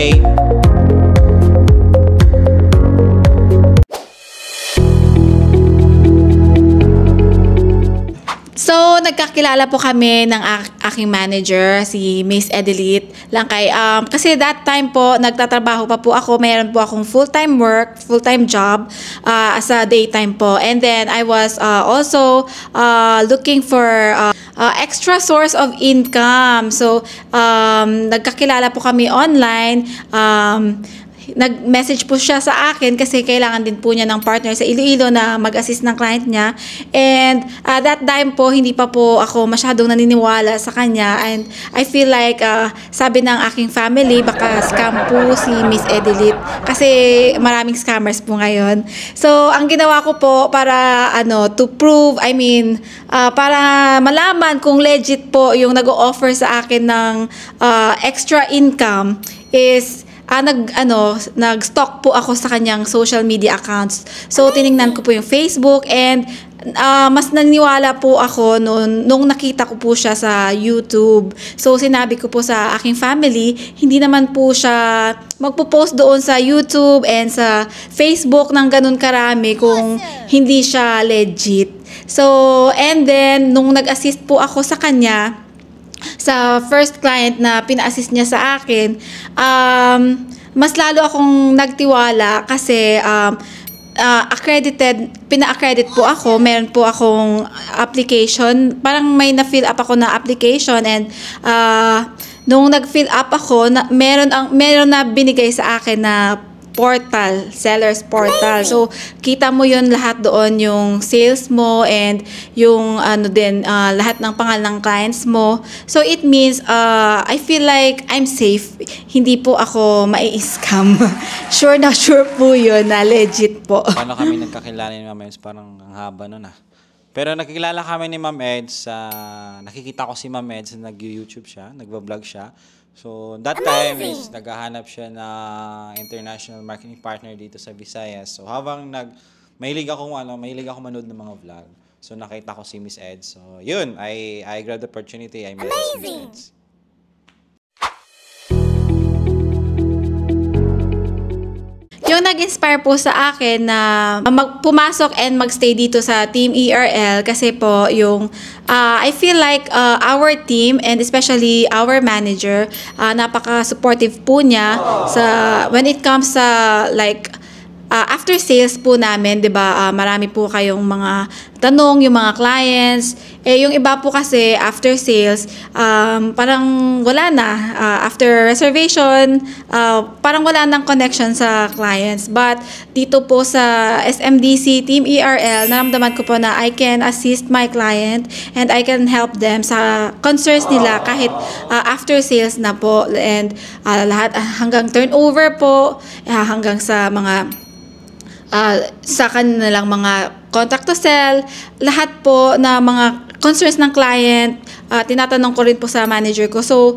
day! So, nagkakilala po kami ng aking manager, si Miss Edelit Langkay. Kasi that time po, nagtatrabaho pa po ako. Mayroon po akong full-time work, full-time job as a daytime po. And then, I was also looking for extra source of income. So, nagkakilala po kami online. Nag-message po siya sa akin kasi kailangan din po niya ng partner sa Iloilo na mag-assist ng client niya. And that time po, hindi pa po ako masyadong naniniwala sa kanya. And I feel like, sabi ng aking family, baka scam po si Miss Edelit. Kasi maraming scammers po ngayon. So, ang ginawa ko po para, to prove, para malaman kung legit po yung nag-o-offer sa akin ng extra income is, nag-stalk po ako sa kanyang social media accounts. So, tiningnan ko po yung Facebook and mas naniniwala po ako nung nakita ko po siya sa YouTube. So, sinabi ko po sa aking family, hindi naman po siya magpo-post doon sa YouTube and sa Facebook ng ganun karami kung hindi siya legit. So, and then, nung nag-assist po ako sa kanya, sa first client na pina-assist niya sa akin, mas lalo akong nagtiwala kasi pina-accredit po ako. Meron po akong application, parang may na-fill up ako na application and nung nag-fill up ako, meron na binigay sa akin na portal, seller's portal. So, kita mo yun lahat doon, yung sales mo and yung lahat ng pangalan ng clients mo. So, it means, I feel like I'm safe. Hindi po ako mai-scam. Sure na sure po yun na legit po. Paano kami nagkakilala ni Ma'am Eds? Parang ang haba nun Pero nakikilala kami ni Ma'am Eds, nakikita ko si Ma'am Eds na nag-YouTube siya, nagva-vlog siya. So, that time is naghahanap siya na international marketing partner dito sa Visayas. So, habang mahilig ako manood ng mga vlog. So, nakita ko si Miss Eds. So, yun, I grabbed the opportunity. I met si Miss Eds. Yung nag-inspire po sa akin na pumasok and magstay dito sa Team ERL kasi po yung I feel like our team and especially our manager, napaka-supportive po niya when it comes sa after sales po namin, 'di ba? Marami po kayong mga tanong yung mga clients. Yung iba po kasi after sales, parang wala na. After reservation, parang wala nang connection sa clients. But dito po sa SMDC Team ERL, naramdaman ko po na I can assist my client and I can help them sa concerns nila kahit after sales na po. And lahat hanggang turnover po, hanggang sa mga sa kanilang mga contract to sell, lahat po na mga concerns ng client, tinatanong ko rin po sa manager ko. So,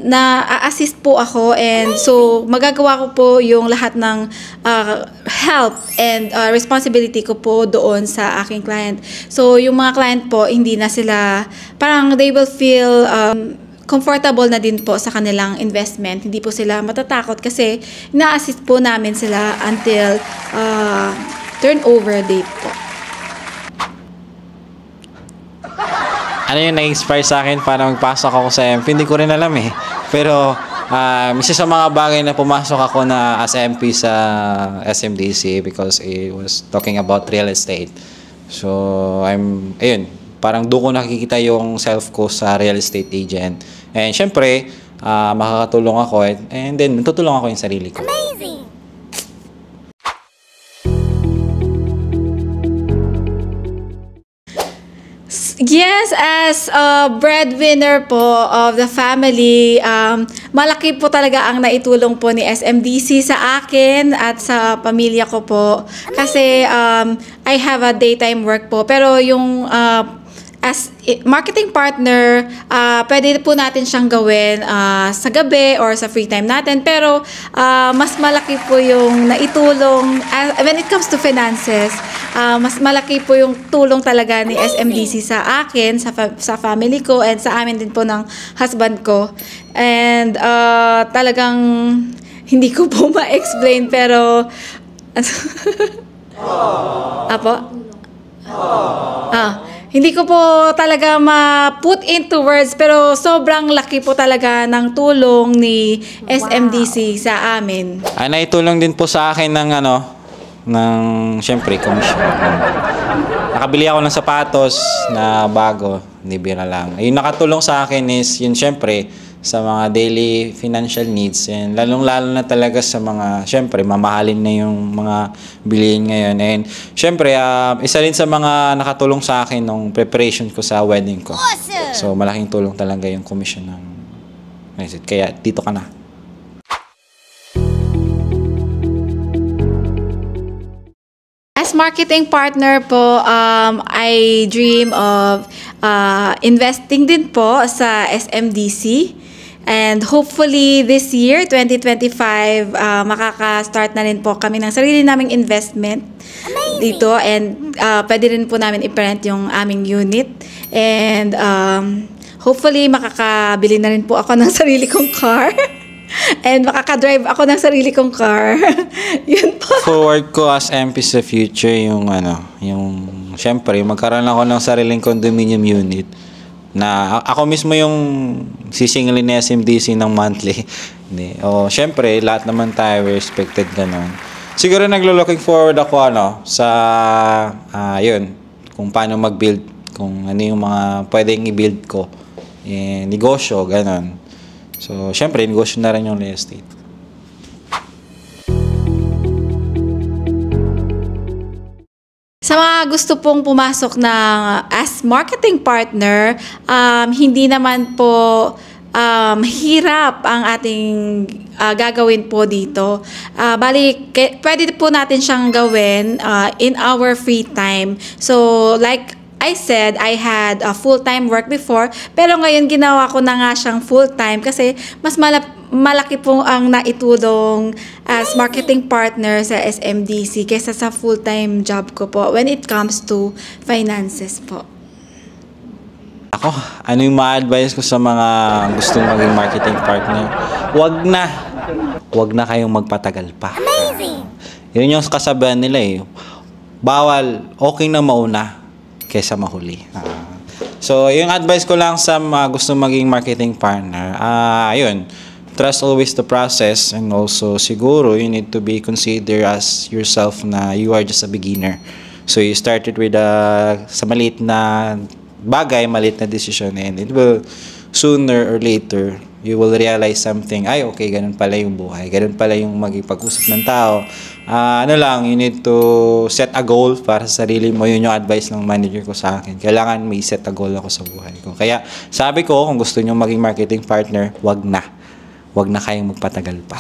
na-assist po ako and so, magagawa ko po yung lahat ng help and responsibility ko po doon sa aking client. So, yung mga client po, hindi na sila, parang they will feel comfortable na din po sa kanilang investment. Hindi po sila matatakot kasi na-assist po namin sila until turnover date po. Ano yung na-inspire sa akin para magpasok ako sa MP? Hindi ko rin alam Pero isa sa mga bagay na pumasok ako na as MP sa SMDC because it was talking about real estate. So, ayun, parang doon ko nakikita yung self ko sa real estate agent. And syempre, makakatulong ako and then tutulong ako yung sarili ko. Amazing! Yes, as a breadwinner po of the family, malaki po talaga ang naitulong po ni SMDC sa akin at sa pamilya ko po. Kasi I have a daytime work po. Pero yung as marketing partner, pwede po natin siyang gawin sa gabi or sa free time natin. Pero mas malaki po yung naitulong when it comes to finances. mas malaki po yung tulong talaga ni SMDC sa akin, sa family ko, and sa amin din po ng husband ko. And talagang hindi ko po ma-explain, pero Apo? Hindi ko po talaga ma-put into words, pero sobrang laki po talaga ng tulong ni SMDC sa amin. Naitulong din po sa akin ng syempre, commission. Nakabili ako ng sapatos na bago, hindi bira lang. Yung nakatulong sa akin is yun, syempre, sa mga daily financial needs, and lalong-lalo na talaga sa mga, syempre, mamahalin na yung mga bilihin ngayon. And syempre, isa rin sa mga nakatulong sa akin nung preparation ko sa wedding ko. Awesome! So, malaking tulong talaga yung commission ng kaya dito ka na. As marketing partner po, I dream of investing din po sa SMDC. And hopefully this year, 2025, makaka-start na rin po kami ng sarili naming investment dito. And pwede rin po namin i-parent yung aming unit. And hopefully makakabili na rin po ako ng sarili kong car. And makaka-drive ako ng sarili kong car. Yun po. Forward ko as MP sa future yung syempre, magkaroon ako ng sariling condominium unit na ako mismo yung sisingilin ni SMDC ng monthly. O syempre, lahat naman tayo we're expected ganun. Siguro naglo-looking forward ako sa yun, kung paano mag-build, kung ano yung mga pwedeng i-build ko. Negosyo, ganun. So, syempre, negosyo na rin yung real estate. Sa mga gusto pong pumasok ng as marketing partner, hindi naman po hirap ang ating gagawin po dito. Bali, pwede po natin siyang gawin in our free time. So, like I said, I had a full-time work before, pero ngayon ginawa ko na nga siyang full-time kasi mas malaki po ang naitulong as marketing partner sa SMDC kaysa sa full-time job ko po when it comes to finances po. Ako, ano yung ma-advise ko sa mga gustong maging marketing partner? Wag na kayong magpatagal pa. Amazing! Yun yung kasabihan nila Bawal, okay na mauna kaysa mahuli. So, yung advice ko lang sa mga gustong maging marketing partner, ayun, trust always the process, and also siguro you need to be consider as yourself na you are just a beginner. So you started with sa maliit na bagay, maliit na decision, and it will sooner or later you will realize something, okay, ganun pala yung buhay, ganun pala yung maging pag-usap ng tao. You need to set a goal para sa sarili mo. Yun yung advice ng manager ko sa akin. Kailangan may set a goal ako sa buhay ko. Kaya sabi ko, kung gusto nyo maging marketing partner, wag na kayong magpatagal pa.